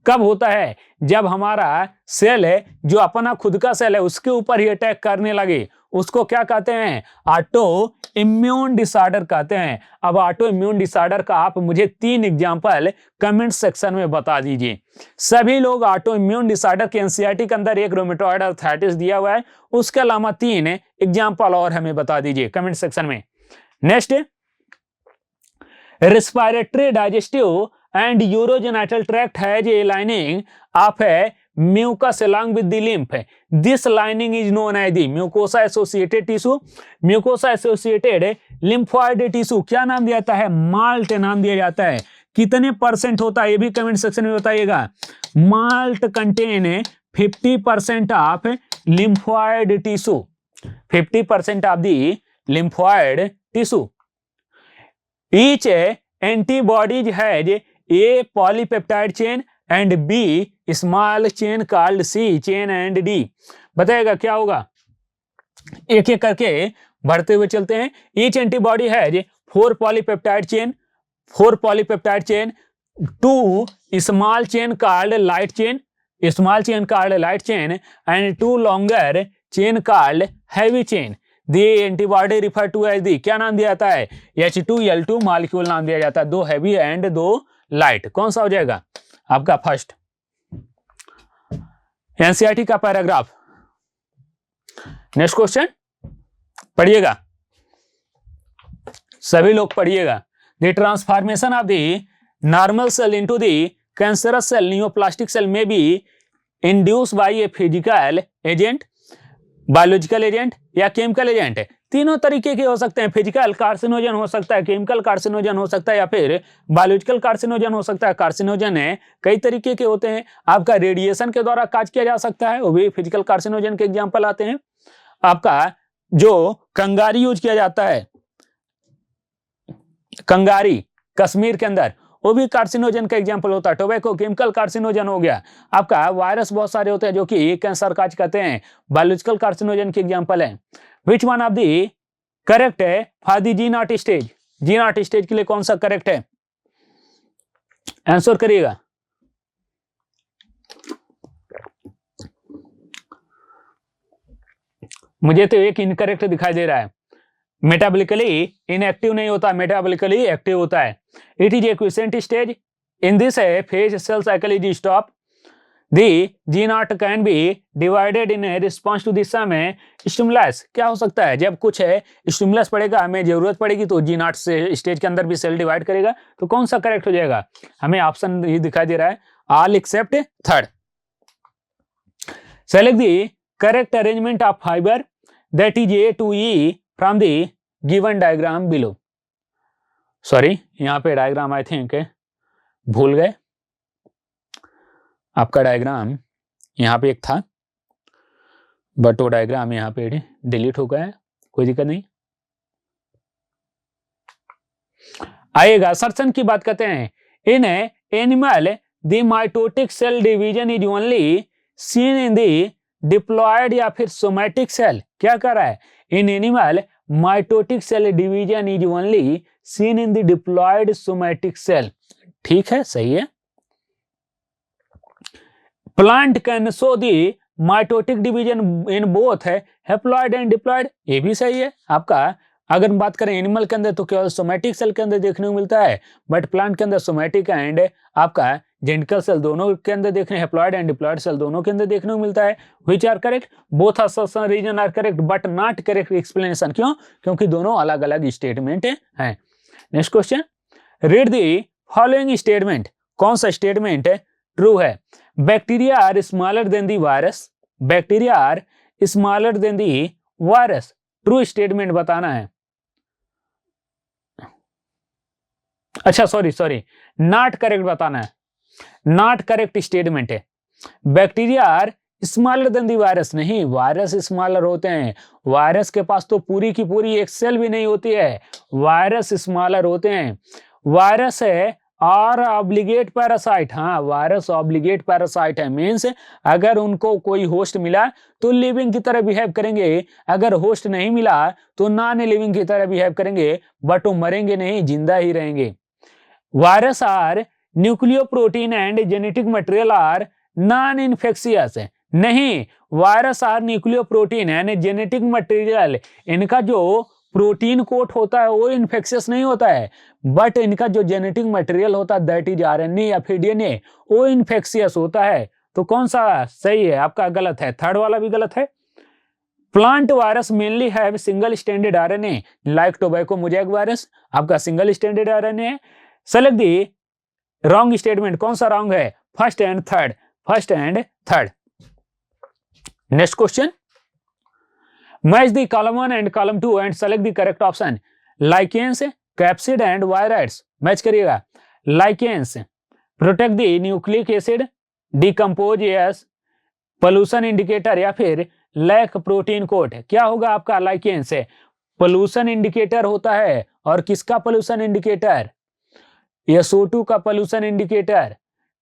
कब होता है? जब हमारा सेल है, जो अपना खुद का सेल है, उसके ऊपर ही अटैक करने लगे, उसको क्या कहते हैं? ऑटो इम्यून डिसऑर्डर कहते हैं। अब ऑटो इम्यून डिसऑर्डर का आप मुझे 3 एग्जांपल कमेंट सेक्शन में बता दीजिए। सभी लोग ऑटो इम्यून डिसऑर्डर के एनसीईआरटी के अंदर एक रूमेटॉइड आर्थराइटिस दिया हुआ है, उसके अलावा 3 एग्जांपल और हमें बता दीजिए कमेंट सेक्शन में। Next, respiratory, digestive and urogenital tract has a lining of a mucus along with the lymph. This lining is known as the mucosa associated tissue, mucosa associated lymphoid tissue। क्या नाम दिया जाता है? Malt नाम दिया जाता है। कितने % होता है, ये भी कमेंट सेक्शन में बताइएगा। Malt contain 50% of lymphoid tissue, 50% of the lymphoid tissue. Each antibodies has A polypeptide chain and B small chain called C chain and D। बताएगा क्या होगा? एक एक करके बढ़ते हुए चलते हैं। Each antibody has 4 polypeptide chain, 2 small chain called light chain, and 2 longer chain called heavy chain। The antibody refer to as the, क्या नाम दिया जाता है? H2L2 मॉलिक्यूल नाम दिया जाता है। 2 हैवी एंड 2 लाइट। कौन सा हो जाएगा आपका फर्स्ट? एनसीईआरटी का पैराग्राफ। नेक्स्ट क्वेश्चन पढ़िएगा, सभी लोग पढ़िएगा। The transformation of the normal cell into the cancerous cell, neoplastic cell में be induce by a physical agent, biological agent या केमिकल एजेंट। तीनों तरीके के हो सकते हैं। फिजिकल कार्सिनोजन हो सकता है, केमिकल कार्सिनोजन हो सकता है, या फिर बायोलॉजिकल कार्सिनोजन हो सकता है। कार्सिनोजन है कई तरीके के होते हैं। आपका रेडिएशन के द्वारा काज किया जा सकता है, वो भी फिजिकल कार्सिनोजन के एग्जांपल आते हैं। आपका जो कंगारी यूज किया जाता है, कंगारी कश्मीर के अंदर, वो भी कार्सिनोजन का एग्जांपल होता है। टोबैको केमिकल कार्सिनोजन हो गया। आपका वायरस बहुत सारे होते हैं जो कि कैंसर काज करते हैं, बायोलॉजिकल कार्सिनोजन के एग्जांपल है। Which one of the correct is for the G naught stage? G naught stage के लिए कौन सा करेक्ट है? आंसर करिएगा। मुझे तो एक इनकरेक्ट दिखाई दे रहा है। मेटाबॉलिकली इनएक्टिव नहीं होता, मेटाबॉलिकली एक्टिव होता है। It is a quiescent stage, in this phase cell cycle is stop, the G nought can be divided in response to this में स्टिमुलस। क्या हो सकता है, जब कुछ है स्टिमुलस पड़ेगा, हमें जरूरत पड़ेगी तो जी नॉट से स्टेज के अंदर भी सेल डिवाइड करेगा। तो कौन सा करेक्ट हो जाएगा, हमें ऑप्शन ये दिखाई दे रहा है, all except third. Select the correct arrangement of fibre that is A to E from the given diagram below. Sorry, यहाँ पे डायग्राम आई थिंक भूल गए, आपका डायग्राम यहाँ पे एक था बट वो डायग्राम यहाँ पे डिलीट हो गया है, कोई दिक्कत नहीं आएगा। सर्सन की बात करते हैं, in animal the mitotic cell division is only seen in the diploid या फिर सोमैटिक सेल। क्या कर रहा है, in animal mitotic cell division is only seen in the diploid somatic cell. ठीक है, सही है। Plant can show the mitotic division in both है हैप्लॉइड एंड डिप्लॉयड, ये भी सही है आपका। अगर हम बात करें एनिमल के अंदर तो केवल सोमैटिक सेल के अंदर देखने को मिलता है, बट प्लांट के अंदर सोमैटिक एंड आपका जेनिटल सेल दोनों के अंदर देखने, हैप्लॉइड एंड डिप्लॉयड सेल दोनों के अंदर देखने को मिलता है। Which are correct, both assertion reason are correct but not correct explanation. क्यों, क्योंकि दोनों अलग अलग स्टेटमेंट हैं। Next question, read the following statement, कौन सा स्टेटमेंट ट्रू है। Bacteria are smaller than the virus, bacteria are smaller than the virus, true statement बताना है। अच्छा सॉरी, नॉट करेक्ट बताना है, नॉट करेक्ट स्टेटमेंट है। Bacteria are smaller than the virus, नहीं, वायरस स्मॉलर होते हैं, वायरस के पास तो पूरी की पूरी एक सेल भी नहीं होती है, वायरस स्मॉलर होते हैं। वायरस है और ऑब्लिगेट पैरासाइट, हाँ वायरस ऑब्लिगेट पैरासाइट है, मीन्स अगर उनको कोई होस्ट मिला तो लिविंग की तरह बिहेव करेंगे, अगर होस्ट नहीं मिला तो नॉन लिविंग की तरह बिहेव करेंगे, बट वो मरेंगे नहीं, जिंदा ही रहेंगे। Virus are nucleoprotein and genetic material are non infectious, नहीं, virus are nucleoprotein and genetic material, इनका जो प्रोटीन कोट होता है वो इन्फेक्शियस नहीं होता है, बट इनका जो जेनेटिक मटेरियल होता है दैट इज आरएनए या फिर डीएनए, वो इन्फेक्शियस होता है। तो कौन सा सही है, आपका गलत है, थर्ड वाला भी गलत है। Plant virus mainly have single stranded RNA like tobacco mosaic virus, आपका सिंगल स्टैंडर्ड आरएनए है। सेलेक्ट दी रॉन्ग स्टेटमेंट, कौन सा रॉन्ग है, first and third, first and third. Next question, match the column 1 and column 2 and select the correct option. Lichens, capsid and viroids, match करिएगा। Lichens protect the nucleic acid, decomposers, pollution indicator या फिर lack protein coat, क्या होगा आपका lichens है, pollution indicator होता है, और किसका पोल्यूशन इंडिकेटर, SO2 का पोल्यूशन इंडिकेटर।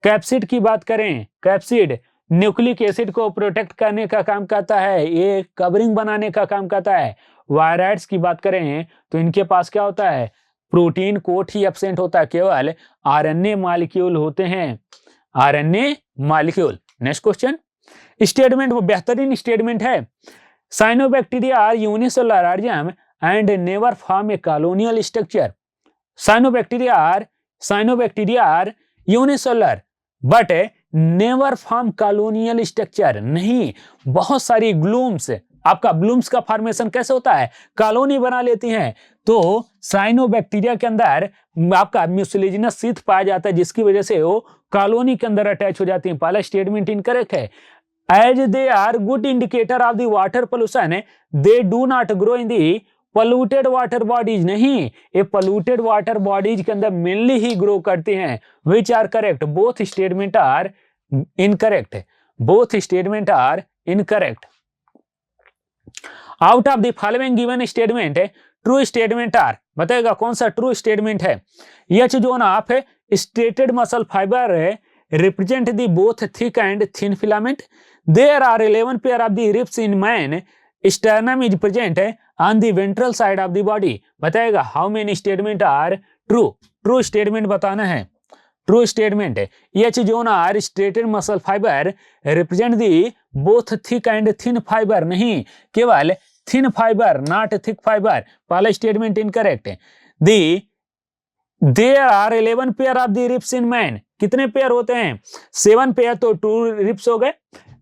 कैप्सिड की बात करें, कैप्सिड न्यूक्लिक एसिड को प्रोटेक्ट करने का काम करता है, ये कवरिंग बनाने का काम करता है। वायराइड्स की बात करें तो इनके पास क्या होता है, प्रोटीन कोट ही एब्सेंट होता है, केवल आरएनए मॉलिक्यूल होते हैं, RNA molecule. Next question, statement वो बेहतरीन स्टेटमेंट है, cyanobacteria are unicellular organism and never form a colonial structure. Cyanobacteria are unicellular but never form colonial structure, नहीं, बहुत सारी ग्लूम्स, आपका ब्लूम्स का फॉर्मेशन कैसे होता है, कॉलोनी बना लेती हैं। तो साइनोबैक्टीरिया के अंदर आपका म्यूसिलेजिनस शीथ पाया जाता है, जिसकी वजह से वो कॉलोनी के अंदर अटैच हो जाती हैं। पहला स्टेटमेंट इनकरेक्ट है। As they are good indicator of the water pollution they do not grow in the polluted water bodies, नहीं, ये पोल्यूटेड वाटर बॉडीज के अंदर मेनली ही ग्रो करती हैं। Which are correct, both statement are incorrect, both statement are incorrect. Out of the following given statement true statement are, बताएगा कौन सा true statement है। H zone of striated muscle fibre represent the both thick and thin filament, there are 11 pair of the ribs in man, sternum is present on the ventral side of the body, बताएगा how many statement are true, true statement बताना है, true statement है। H zone are striated muscle fibre represent the both thick and thin fibre, नहीं, केवल thin fibre not thick fibre, पहला statement incorrect है। There are 11 pair of the ribs in man, कितने pair होते हैं? 7 pair, तो 2 ribs हो गए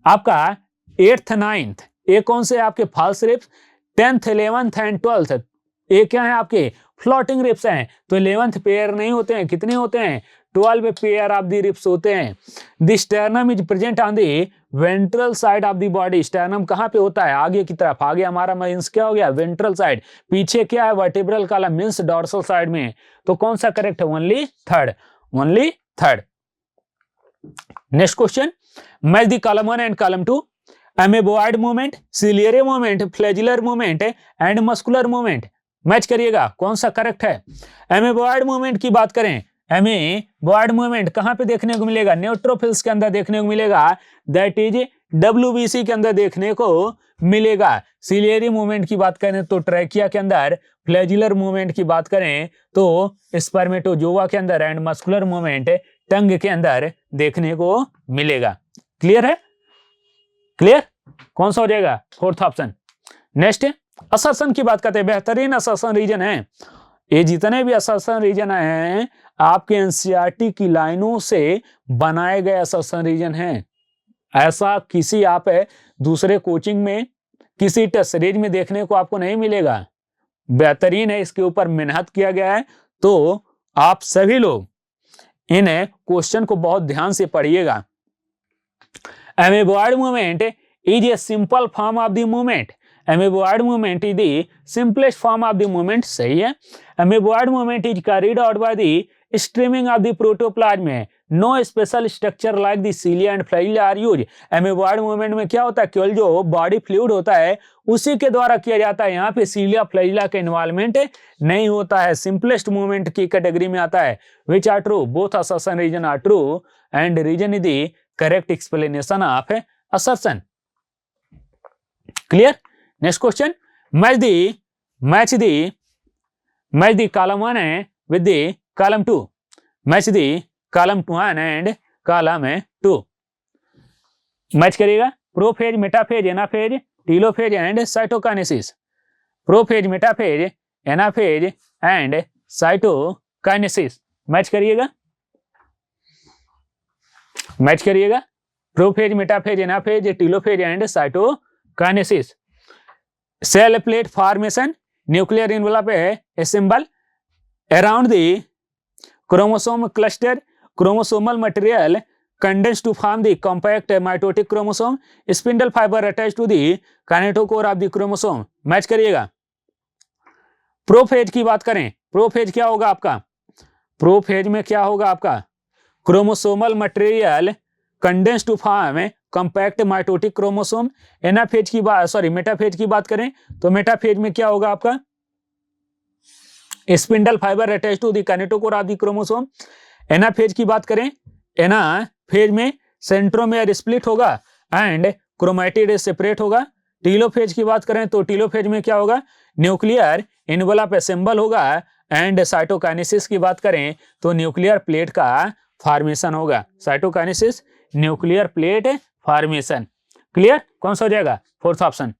आपका। 8th 9th ये कौन से आपके false ribs? 10th 11th and 12th ये क्या है आपके फ्लोटिंग रिब्स हैं, तो 11th पेयर नहीं होते हैं, कितने होते हैं? 12 पेयर ऑफ द रिब्स होते हैं। The sternum is present on the ventral side of the body, sternum कहां पे होता है? आगे की तरफ, आगे हमारा मींस क्या हो गया? Ventral side. पीछे क्या है? Vertebral column means dorsal side में। तो कौन सा करेक्ट है? Only third, only third. Next question, match the column 1 and column 2। Amoeboid movement, ciliary movement, flagellar movement and muscular movement, match करिएगा कौन सा करेक्ट है। एमेबोइड मूवमेंट की बात करें, एमेबोइड मूवमेंट कहां पे देखने को मिलेगा? न्यूट्रोफिल्स के अंदर देखने को मिलेगा, दैट इज डब्ल्यूबीसी के अंदर देखने को मिलेगा। सिलियरी मूवमेंट की बात करें तो ट्रैकिया के अंदर, फ्लैजिलर मूवमेंट की बात करें तो स्पर्मेटोजोआ के अंदर एंड मस्कुलर मूवमेंट टंग के अंदर देखने को मिलेगा। क्लियर है? क्लियर? कौन सा हो जाएगा? Fourth option. नेक्स्ट असर्शन की बात करते हैं, बेहतरीन असर्शन रीजन है। ये जितने भी असर्शन रीजन हैं आपके एनसीईआरटी की लाइनों से बनाए गए असर्शन रीजन हैं। ऐसा किसी आप दूसरे कोचिंग में किसी टेस्ट सीरीज में देखने को आपको नहीं मिलेगा। बेहतरीन है, इसके ऊपर मेहनत किया गया है। तो आप सभी लोग इन क्वेश्चन को बहुत ध्यान से पढ़िएगा। Amoeboid movement is a simple form of the movement, amoeboid movement is the simplest form of the movement, सही है। Amoeboid movement is carried out by the streaming of the protoplasm, no special structure like the cilia and flagella are use. Amoeboid movement में क्या होता है? केवल जो body fluid होता है उसी के द्वारा किया जाता है। यहाँ पे सीलिया फ्लैजिला का इन्वॉल्वमेंट नहीं होता है, सिंपलेस्ट मूवमेंट की कैटेगरी में आता है। Which are true? Both assertion reason are true and reason is the correct explanation of assertion. Clear? Next question, match the column 1 with the column 2, match the column 1 and column 2, match करिएगा। Prophase, metaphase, anaphase, telophase and cytokinesis, prophase, metaphase, anaphase and cytokinesis, match करिएगा, match करिएगा। Prophase, metaphase, anaphase, telophase and cytokinesis. Cell plate formation, nuclear envelope assemble around the chromosome cluster, chromosomal material condensed to form the compact mitotic chromosome, spindle fiber attached to the kinetochore of the chromosome, match करिएगा। Prophase की बात करें, prophase क्या होगा आपका? Prophase में क्या होगा आपका? Chromosomal material condense to form compact mitotic chromosome. Anaphase की बात, सॉरी मेटाफेज की बात करें तो मेटाफेज में क्या होगा आपका? Spindle fibre attach to the kinetochore of the chromosome. Anaphase की बात करें, एनाफेज में सेंट्रोमेयर स्प्लिट होगा एंड क्रोमैटिड सेपरेट होगा। टीलोफेज की बात करें तो टीलोफेज में क्या होगा? न्यूक्लियर एनवेलप असेंबल होगा एंड साइटोकाइनेसिस की बात करें तो न्यूक्लियर प्लेट का फॉर्मेशन होगा। Cytokinesis, nuclear plate formation. Clear? कौन सा हो जाएगा? Fourth option.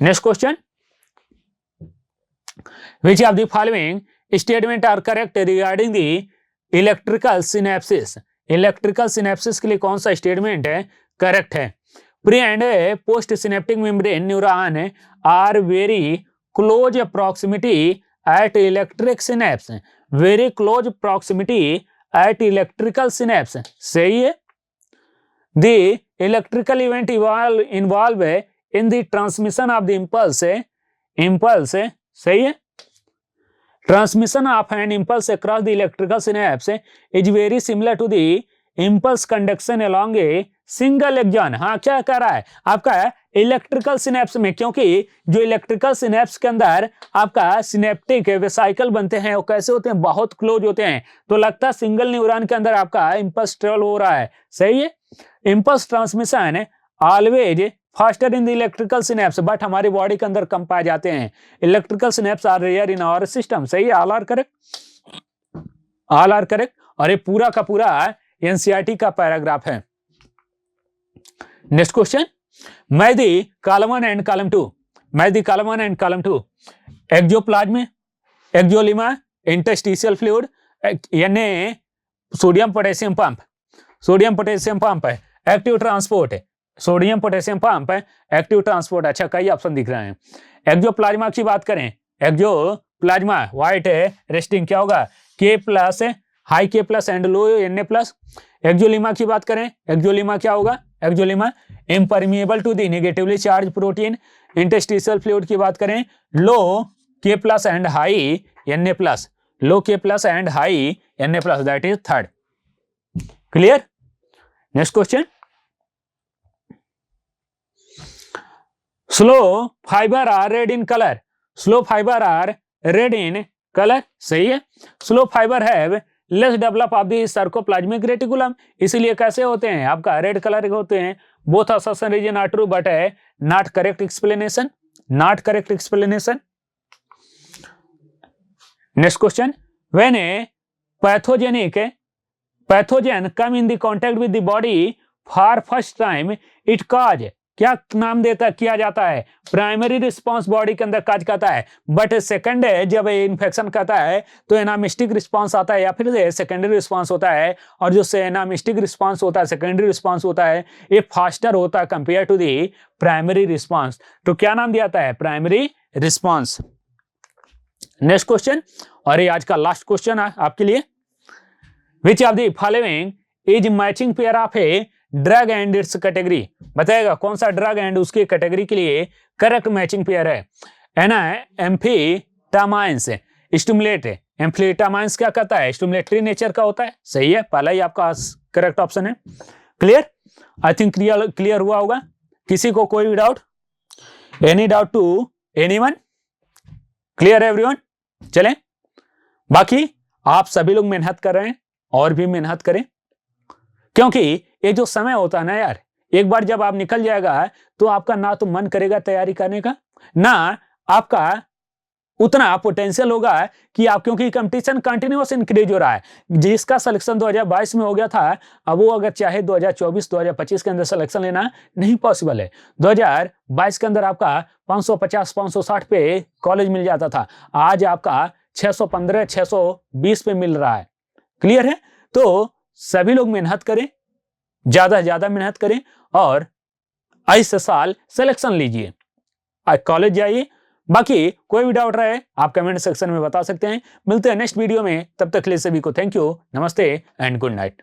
Next question, which of the following statement are correct regarding the electrical synapses? Electrical synapses के लिए कौन सा स्टेटमेंट है करेक्ट है? Pre and post synaptic membrane neuron are very close proximity at electric synapse, very close proximity at electrical synapse, सही है। The electrical event involve in the transmission of the impulse, सही है। Transmission of an impulse across the electrical synapse is very similar to the impulse conduction along a single axon. हाँ, क्या कह रहा है आपका? इलेक्ट्रिकल सिनेप्स में, क्योंकि जो इलेक्ट्रिकल सिनेप्स के अंदर आपका सिनेप्टिक वेसाइकल बनते हैं वो कैसे होते हैं? बहुत क्लोज होते हैं। तो लगता है सिंगल न्यूरॉन के अंदर आपका इम्पल्स ट्रेवल हो रहा है, सही है। Impulse transmission always faster in the electrical synapse, but हमारी बॉडी के अंदर कम पाए जाते हैं। Electrical synapse are rare in our system, सही है। All are correct, all are correct. और ये पूरा का पूरा एनसीईआरटी का पैराग्राफ है। Next question, match the column 1 and column 2, match the column 1 and column 2. Axoplasm, axolemma, interstitial fluid, यानी sodium potassium pump. Sodium potassium pump है, एक्टिव ट्रांसपोर्ट है. सोडियम पोटेशियम पंप है, एक्टिव ट्रांसपोर्ट. अच्छा, कई option दिख रहे हैं. एक्सोप्लाज्मा की बात करें, एक्सोप्लाज्मा व्हाइट है रेस्टिंग, क्या होगा? K plus, high K plus and low Na plus. Axolemma की बात करें, एक्सोलिमा क्या होगा? Axolemma impermeable to the negatively charge protein. Interstitial fluid की बात करें, low K plus and high Na plus. Low K plus and high Na plus, that is third. Clear? Next question. Slow fibre are red in colour. Slow fibre are red in colour, सही है. Slow fibre have less develop of the sarcoplasmic reticulum, इसीलिए कैसे होते हैं? आपका red colour के होते हैं. Both assertion reason are true but है not correct explanation. Not correct explanation. Next question. When a pathogen come in the contact with the body for first time, it cause, क्या नाम देता किया जाता है? प्राइमरी रिस्पांस बॉडी के अंदर काज करता है. बट सेकंड है, जब इन्फेक्शन करता है तो एनामिस्टिक रिस्पांस आता है या फिर सेकेंडरी रिस्पांस होता है. और जो एनामिस्टिक रिस्पांस होता है, सेकेंडरी रिस्पांस होता है, ये फास्टर होता है compare to the primary response. तो क्या नाम दिया जाता है? Primary response. नेक्स्ट क्वेश्चन, और ये आज का लास्ट क्वेश्चन है आपके लिए. विच of the following is matching pair of a drug and it's category. बताएगा कौन सा ड्रग एंड उसकी कैटेगरी के लिए करेक्ट मैचिंग पेयर है? एम्फेटामाइंस स्टिमुलेट. एम्फेटामाइंस क्या कहता है? स्टिमुलेटरी नेचर का होता है. सही है, पहला ही आपका करेक्ट ऑप्शन है. क्लियर? आई थिंक क्लियर हुआ होगा. किसी को कोई भी doubt? Any doubt to anyone? Clear everyone? चलें, बाकी आप सभी लोग मेहनत कर रहे हैं और भी मेहनत करें, क्योंकि ये जो समय होता है ना यार, एक बार जब आप निकल जाएगा तो आपका ना तो मन करेगा तैयारी करने का, ना आपका उतना पोटेंशियल होगा कि आप, क्योंकि कंपटीशन कंटिन्यूअस इंक्रीज हो रहा है. जिसका सिलेक्शन 2022 में हो गया था, अब वो अगर चाहे 2024 2025 के अंदर सिलेक्शन लेना नहीं पॉसिबल है. 2022 के अंदर आपका 550 560 पे कॉलेज मिल जाता था, आज आपका 615 620 पे मिल रहा है. क्लियर है? तो सभी लोग मेहनत करें, ज्यादा से ज्यादा मेहनत करें और इस साल सिलेक्शन लीजिए, कॉलेज जाइए. बाकी कोई भी डाउट रहे आप कमेंट सेक्शन में बता सकते हैं. मिलते हैं नेक्स्ट वीडियो में, तब तक के लिए सभी को थैंक यू, नमस्ते एंड गुड नाइट.